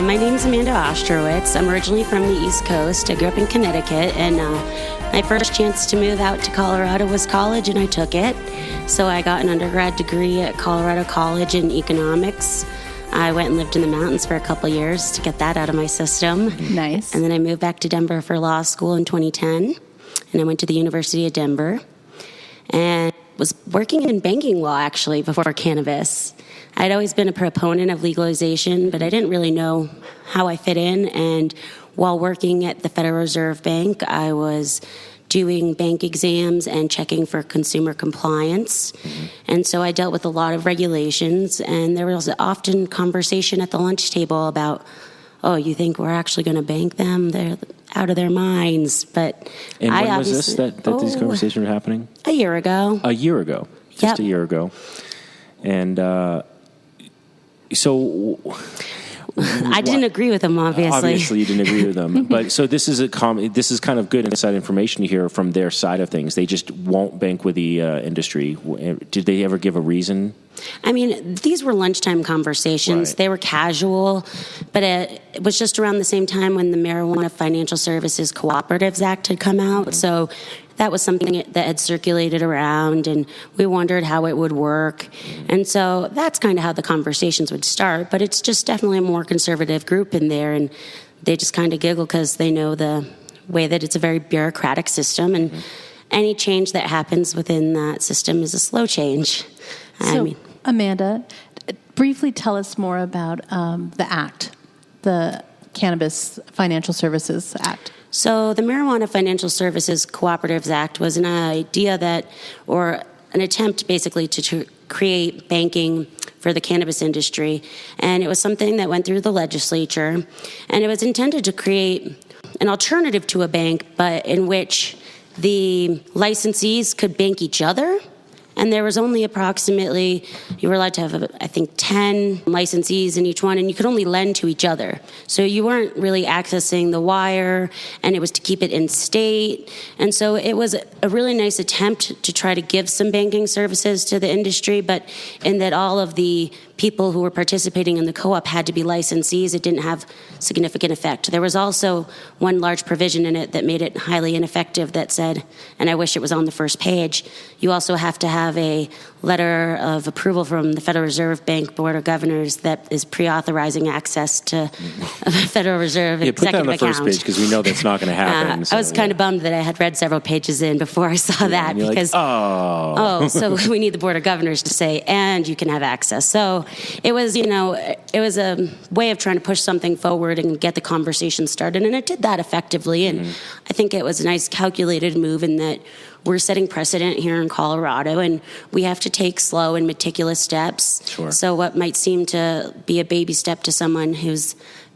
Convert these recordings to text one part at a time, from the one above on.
My name's Amanda Ostrowitz. I'm originally from the East Coast. I grew up in Connecticut, and my first chance to move out to Colorado was college, and I took it. So I got an undergrad degree at Colorado College in economics. I went and lived in the mountains for a couple years to get that out of my system. Nice. And then I moved back to Denver for law school in 2010, and I went to the University of Denver and was working in banking law, actually, before cannabis. I'd always been a proponent of legalization, but I didn't really know how I fit in. And while working at the Federal Reserve Bank, I was doing bank exams and checking for consumer compliance. And so I dealt with a lot of regulations, and there was often conversation at the lunch table about, oh, you think we're actually going to bank them? They're out of their minds. But and when was this that these conversations were happening? A year ago. A year ago. Just a year ago. And so I didn't agree with them, obviously. Obviously, you didn't agree with them. But so this is kind of good inside information to hear from their side of things. They just won't bank with the industry. Did they ever give a reason? I mean, these were lunchtime conversations. Right. They were casual, but it was just around the same time when the Marijuana Financial Services Cooperatives Act had come out. Mm-hmm. So that was something that had circulated around, and we wondered how it would work. And so that's kind of how the conversations would start, but it's just definitely a more conservative group in there, and they just kind of giggle because they know the way that it's a very bureaucratic system, and any change that happens within that system is a slow change. So, Amanda, briefly tell us more about the Act, the Cannabis Financial Services Act. So the Marijuana Financial Services Cooperatives Act was an idea that, or an attempt basically to create banking for the cannabis industry. And it was something that went through the legislature. And it was intended to create an alternative to a bank, but in which the licensees could bank each other. And there was only approximately, you were allowed to have, I think, 10 licensees in each one, and you could only lend to each other. So you weren't really accessing the wire, and it was to keep it in state. And so it was a really nice attempt to try to give some banking services to the industry, but in that all of the people who were participating in the co-op had to be licensees. It didn't have significant effect. There was also one large provision in it that made it highly ineffective that said, and I wish it was on the first page, you also have to have a letter of approval from the Federal Reserve Bank Board of Governors that is pre-authorizing access to a Federal Reserve executive account. Put that on the first page because we know that's not going to happen. I was kind of bummed that I had read several pages in before I saw that because, so we need the Board of Governors to say, and you can have access. So it was, it was a way of trying to push something forward and get the conversation started, and it did that effectively. And I think it was a nice calculated move in that we're setting precedent here in Colorado, and we have to take slow and meticulous steps. Sure. So what might seem to be a baby step to someone who's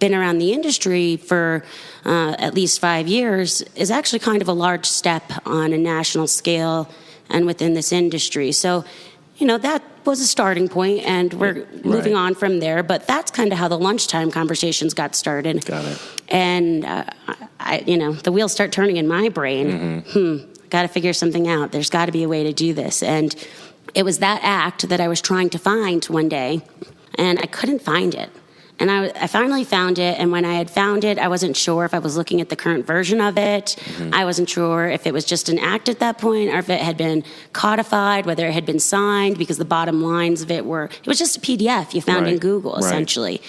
been around the industry for at least 5 years is actually kind of a large step on a national scale and within this industry. So, that was a starting point, and we're moving on from there. But that's kind of how the lunchtime conversations got started. Got it. And, the wheels start turning in my brain. Got to figure something out. There's got to be a way to do this. And it was that act that I was trying to find one day, and I couldn't find it. And I finally found it, and when I had found it, I wasn't sure if I was looking at the current version of it. I wasn't sure if it was just an act at that point or if it had been codified, whether it had been signed, because the bottom lines of it was just a PDF you found in Google, essentially.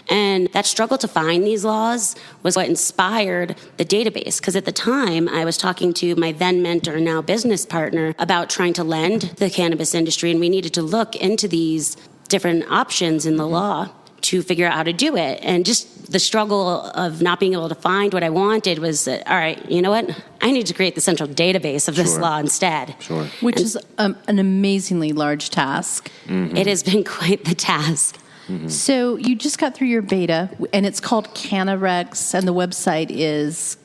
And that struggle to find these laws was what inspired the database, because at the time, I was talking to my then mentor, now business partner, about trying to lend the cannabis industry, and we needed to look into these different options in the law to figure out how to do it. And just the struggle of not being able to find what I wanted was, all right, you know what? I need to create the central database of this law instead. Sure. Which is an amazingly large task. It has been quite the task. So you just got through your beta, and it's called CannaRegs, and the website is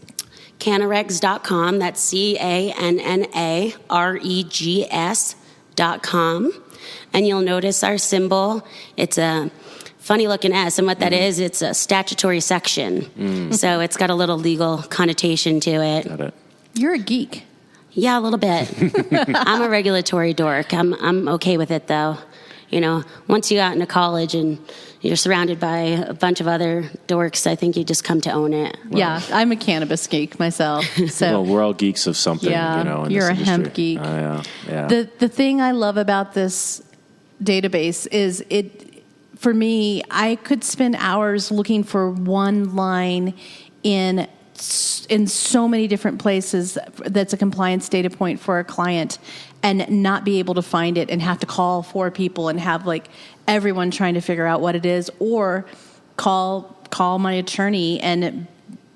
CannaRegs.com. That's CannaRegs.com. And you'll notice our symbol. It's a funny looking S, and what that is, it's a statutory section. So it's got a little legal connotation to it. Got it. You're a geek. Yeah, a little bit. I'm a regulatory dork. I'm okay with it, though. once you got into college and you're surrounded by a bunch of other dorks, I think you just come to own it. Yeah, I'm a cannabis geek myself. So Well, we're all geeks of something, in you're this a hemp industry. geek. Yeah. The thing I love about this database is for me, I could spend hours looking for one line in so many different places that's a compliance data point for a client and not be able to find it and have to call 4 people and have like everyone trying to figure out what it is, or call my attorney and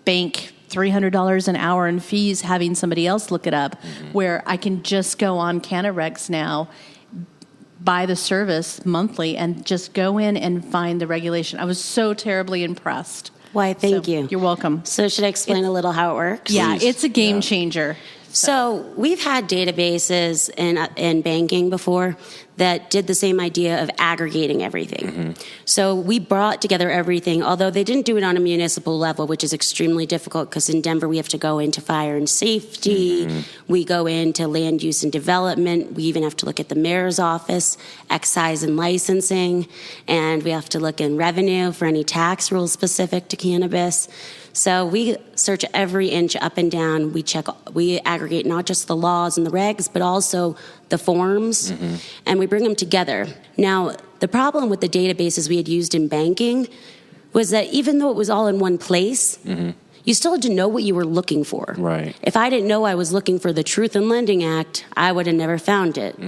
bank $300 an hour in fees having somebody else look it up, where I can just go on CannaRegs now, buy the service monthly, and just go in and find the regulation. I was so terribly impressed. Why, thank So, you. You're welcome. So should I explain a little how it works? Yeah, Please. it's a game changer. So we've had databases in banking before that did the same idea of aggregating everything. So we brought together everything, although they didn't do it on a municipal level, which is extremely difficult because in Denver we have to go into fire and safety, we go into land use and development, we even have to look at the mayor's office, excise and licensing, and we have to look in revenue for any tax rules specific to cannabis. So we search every inch up and down. We aggregate not just the laws and the regs, but also the forms, and we bring them together. Now, the problem with the databases we had used in banking was that even though it was all in one place, you still had to know what you were looking for. Right. If I didn't know I was looking for the Truth in Lending Act, I would have never found it.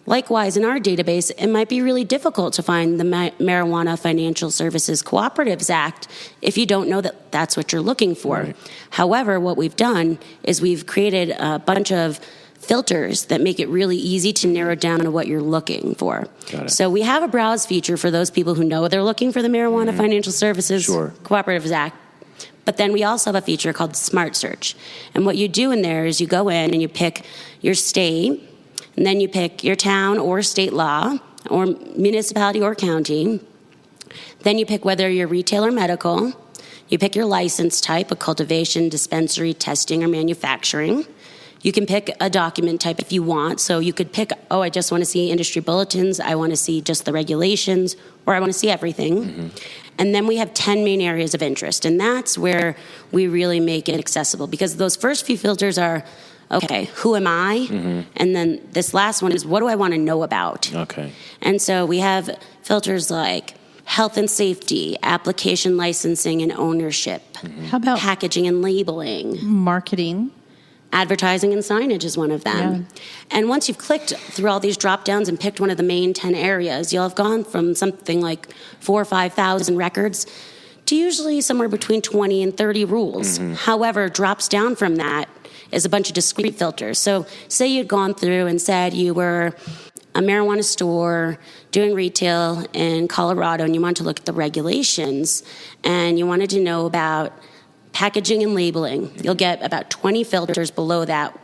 Likewise, in our database, it might be really difficult to find the Marijuana Financial Services Cooperatives Act if you don't know that that's what you're looking for. Right. However, what we've done is we've created a bunch of filters that make it really easy to narrow down to what you're looking for. Got it. So we have a browse feature for those people who know they're looking for the Marijuana Financial Services Cooperatives Act. But then we also have a feature called Smart Search. And what you do in there is you go in and you pick your state, and then you pick your town or state law, or municipality or county. Then you pick whether you're retail or medical. You pick your license type, a cultivation, dispensary, testing, or manufacturing. You can pick a document type if you want. So you could pick, I just want to see industry bulletins, I want to see just the regulations, or I want to see everything. And then we have 10 main areas of interest. And that's where we really make it accessible, because those first few filters are, okay, who am I? And then this last one is, what do I want to know about? Okay. And so we have filters like health and safety, application licensing and ownership, How about packaging and labeling. marketing? Advertising and signage is one of them. And once you've clicked through all these drop downs and picked one of the main 10 areas, you'll have gone from something like 4,000 or 5,000 records to usually somewhere between 20 and 30 rules. However, drops down from that is a bunch of discrete filters. So say you'd gone through and said you were a marijuana store doing retail in Colorado and you wanted to look at the regulations and you wanted to know about packaging and labeling. You'll get about 20 filters below that.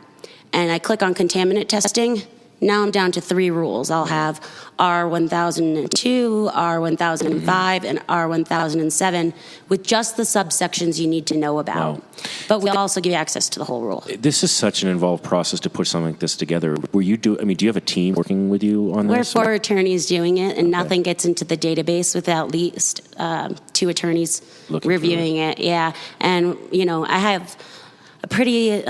And I click on contaminant testing. Now I'm down to 3 rules. I'll have R1002, R1005, and R1007 with just the subsections you need to know about. Wow. But we also give you access to the whole rule. This is such an involved process to put something like this together. Do you have a team working with you on We're this? 4 attorneys doing it, and nothing gets into the database without at least 2 attorneys Looking reviewing it. Yeah, and I have a pretty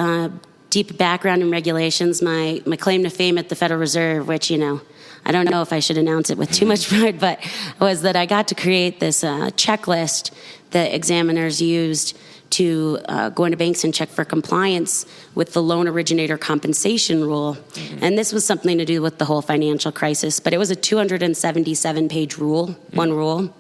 deep background in regulations. My claim to fame at the Federal Reserve, which I don't know if I should announce it with too much pride, but was that I got to create this checklist that examiners used to go into banks and check for compliance with the loan originator compensation rule. And this was something to do with the whole financial crisis, but it was a 277-page rule, one rule.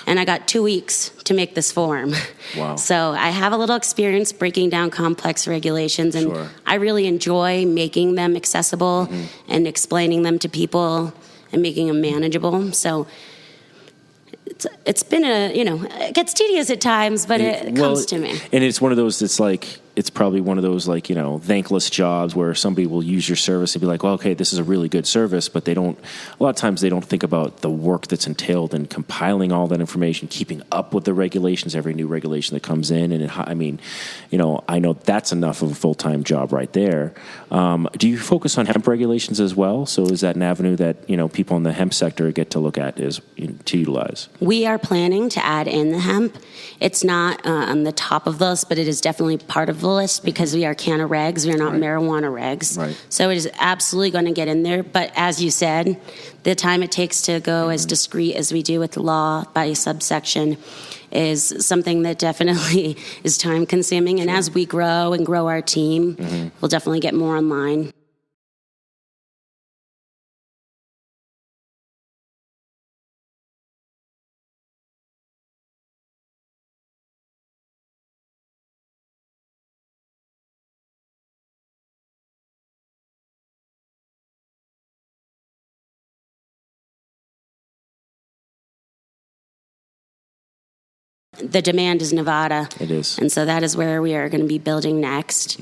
And I got 2 weeks to make this form. Wow. So I have a little experience breaking down complex regulations, and Sure. I really enjoy making them accessible and explaining them to people and making them manageable. So it's been it gets tedious at times, but it comes to me. And it's one of those that's like, it's probably one of those like, thankless jobs where somebody will use your service and be like, well, okay, this is a really good service, but a lot of times they don't think about the work that's entailed in compiling all that information, keeping up with the regulations, every new regulation that comes in. And I know that's enough of a full-time job right there. Do you focus on hemp regulations as well? So is that an avenue that, people in the hemp sector get to look at to utilize? We are planning to add in the hemp. It's not on the top of the list, but it is definitely part of the list because we are CannaRegs. We are not marijuana regs. Right. So it is absolutely going to get in there. But as you said, the time it takes to go as discreet as we do with the law by subsection is something that definitely is time consuming. And as we grow and grow our team, we'll definitely get more online. The demand is Nevada. It is. And so that is where we are going to be building next.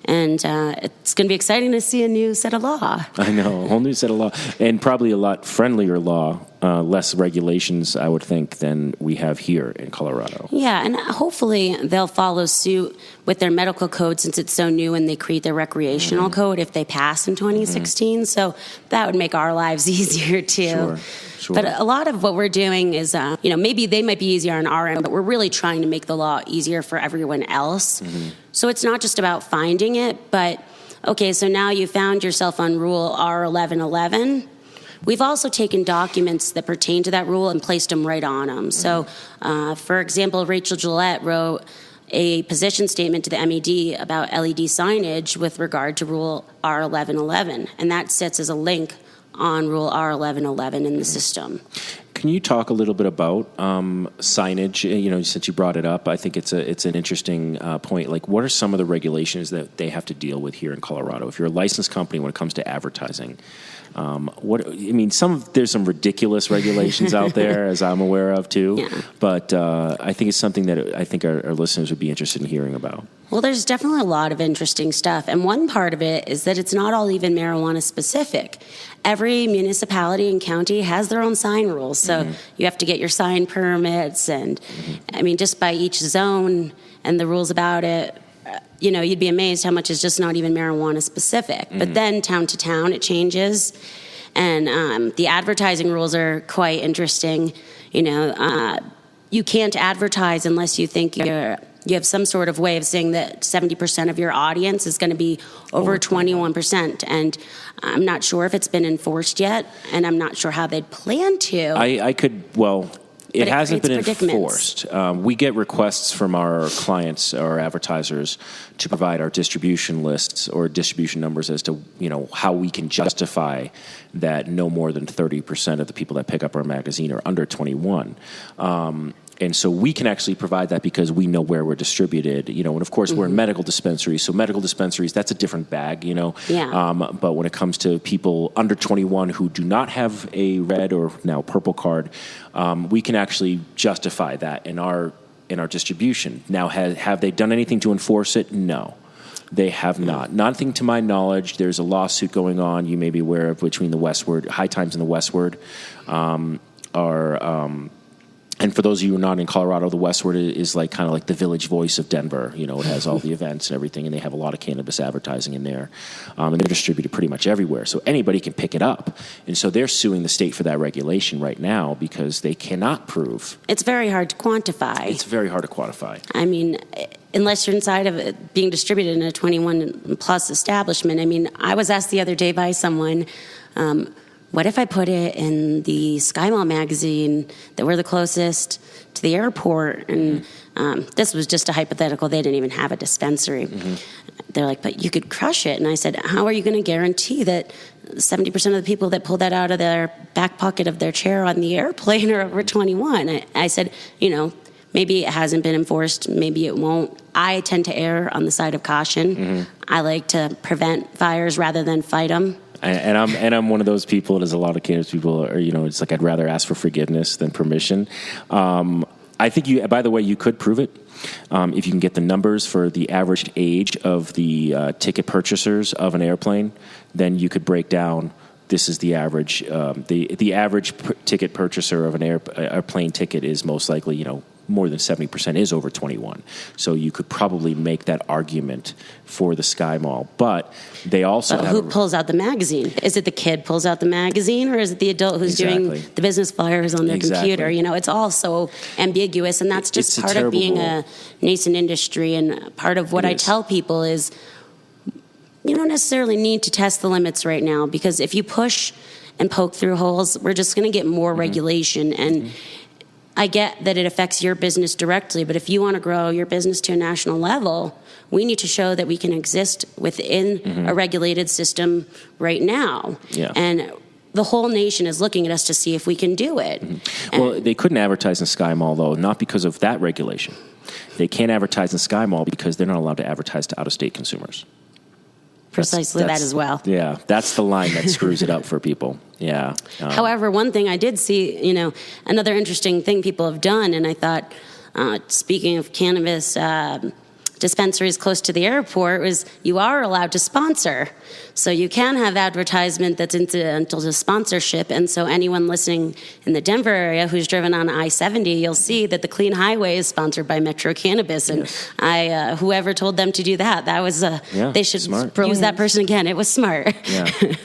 And it's going to be exciting to see a new set of law. I know, a whole new set of law, and probably a lot friendlier law, less regulations, I would think, than we have here in Colorado. Yeah, and hopefully they'll follow suit with their medical code since it's so new and they create their recreational code if they pass in 2016. So that would make our lives easier too. Sure. But a lot of what we're doing is, maybe they might be easier on our end, but we're really trying to make the law easier for everyone else. So it's not just about finding it, but, okay, so now you found yourself on Rule R1111. We've also taken documents that pertain to that rule and placed them right on them. So, for example, Rachel Gillette wrote a position statement to the MED about LED signage with regard to Rule R1111, and that sits as a link on Rule R1111 in the system. Can you talk a little bit about signage? Since you brought it up, I think it's an interesting point. Like, what are some of the regulations that they have to deal with here in Colorado? If you're a licensed company when it comes to advertising, there's some ridiculous regulations out there, as I'm aware of too. Yeah. But I think it's something that I think our listeners would be interested in hearing about. Well, there's definitely a lot of interesting stuff. And one part of it is that it's not all even marijuana specific. Every municipality and county has their own sign rules. So you have to get your sign permits. And just by each zone and the rules about it, you'd be amazed how much is just not even marijuana specific. But then town to town, it changes. And the advertising rules are quite interesting. You can't advertise unless you think you have some sort of way of saying that 70% of your audience is going to be over 21%. And I'm not sure if it's been enforced yet, and I'm not sure how they'd plan to. It hasn't been enforced. We get requests from our clients or advertisers to provide our distribution lists or distribution numbers as to, how we can justify that no more than 30% of the people that pick up our magazine are under 21. And so we can actually provide that because we know where we're distributed, and of course we're in medical dispensaries. So medical dispensaries, that's a different bag, Yeah. But when it comes to people under 21 who do not have a red or now purple card, we can actually justify that in our distribution. Now, have they done anything to enforce it? No. They have not. Nothing to my knowledge. There's a lawsuit going on, you may be aware of, between the Westward, High Times and the Westward and for those of you who are not in Colorado, the Westward is kind of like the Village Voice of Denver. It has all the events and everything, and they have a lot of cannabis advertising in there. And they're distributed pretty much everywhere, so anybody can pick it up. And so they're suing the state for that regulation right now because they cannot prove. It's very hard to quantify. It's very hard to quantify. Unless you're inside of it being distributed in a 21-plus establishment. I was asked the other day by someone, what if I put it in the Sky Mall magazine that we're the closest to the airport? And this was just a hypothetical. They didn't even have a dispensary. They're like, but you could crush it. And I said, how are you going to guarantee that 70% of the people that pull that out of their back pocket of their chair on the airplane are over 21? I said, maybe it hasn't been enforced. Maybe it won't. I tend to err on the side of caution. I like to prevent fires rather than fight them. And I'm one of those people. There's a lot of cannabis people are, it's like I'd rather ask for forgiveness than permission. I think by the way, you could prove it. If you can get the numbers for the average age of the ticket purchasers of an airplane, then you could break down this is the average. The average ticket purchaser of an airplane ticket is most likely, more than 70% is over 21. So you could probably make that argument for the Sky Mall. But they also who pulls out the magazine? Is it the kid pulls out the magazine, or is it the adult who's doing the business flyers on their computer? It's all so ambiguous, and that's just part of being a nascent industry. And part of what I tell people is you don't necessarily need to test the limits right now, because if you push and poke through holes, we're just going to get more regulation. And I get that it affects your business directly, but if you want to grow your business to a national level, we need to show that we can exist within a regulated system right now. Yeah. And the whole nation is looking at us to see if we can do it. Well, they couldn't advertise in Sky Mall, though, not because of that regulation. They can't advertise in Sky Mall because they're not allowed to advertise to out-of-state consumers. Precisely that as well. Yeah, that's the line that screws it up for people. Yeah. However, one thing I did see, another interesting thing people have done, and I thought, speaking of cannabis dispensaries close to the airport, was you are allowed to sponsor. So you can have advertisement that's incidental to sponsorship. And so anyone listening in the Denver area who's driven on I-70, you'll see that the Clean Highway is sponsored by Metro Cannabis. And whoever told them to do that was, they should use that person again. It was smart. Yeah.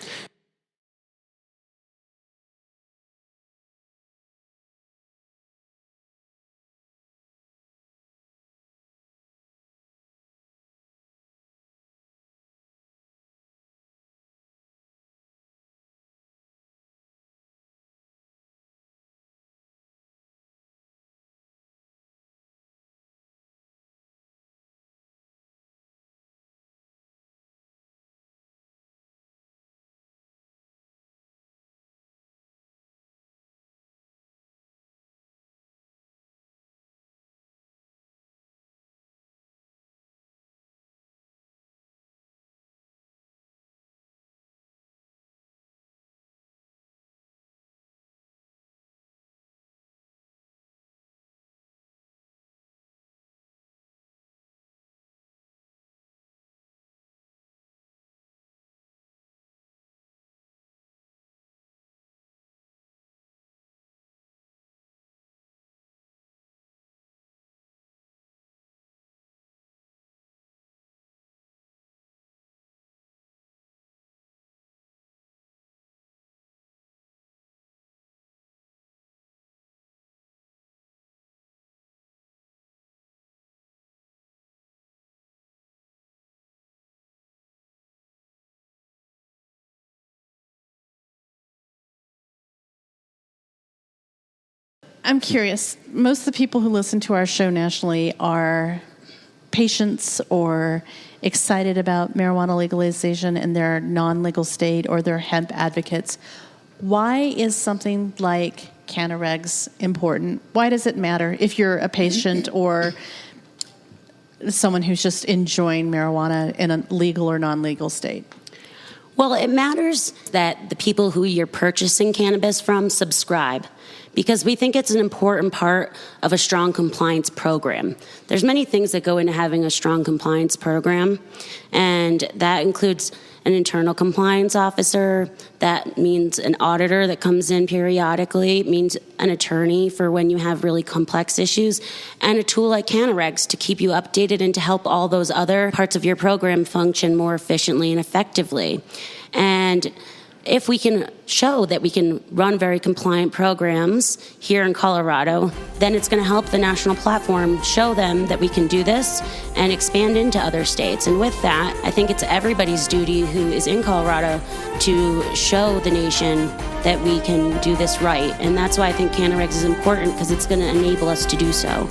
I'm curious. Most of the people who listen to our show nationally are patients or excited about marijuana legalization in their non-legal state, or they're hemp advocates. Why is something like CannaRegs important? Why does it matter if you're a patient or someone who's just enjoying marijuana in a legal or non-legal state? Well, it matters that the people who you're purchasing cannabis from subscribe, because we think it's an important part of a strong compliance program. There's many things that go into having a strong compliance program, and that includes an internal compliance officer. That means an auditor that comes in periodically. It means an attorney for when you have really complex issues, and a tool like CannaRegs to keep you updated and to help all those other parts of your program function more efficiently and effectively. And if we can show that we can run very compliant programs here in Colorado, then it's going to help the national platform show them that we can do this and expand into other states. And with that, I think it's everybody's duty who is in Colorado to show the nation that we can do this right. And that's why I think CannaRegs is important, because it's going to enable us to do so.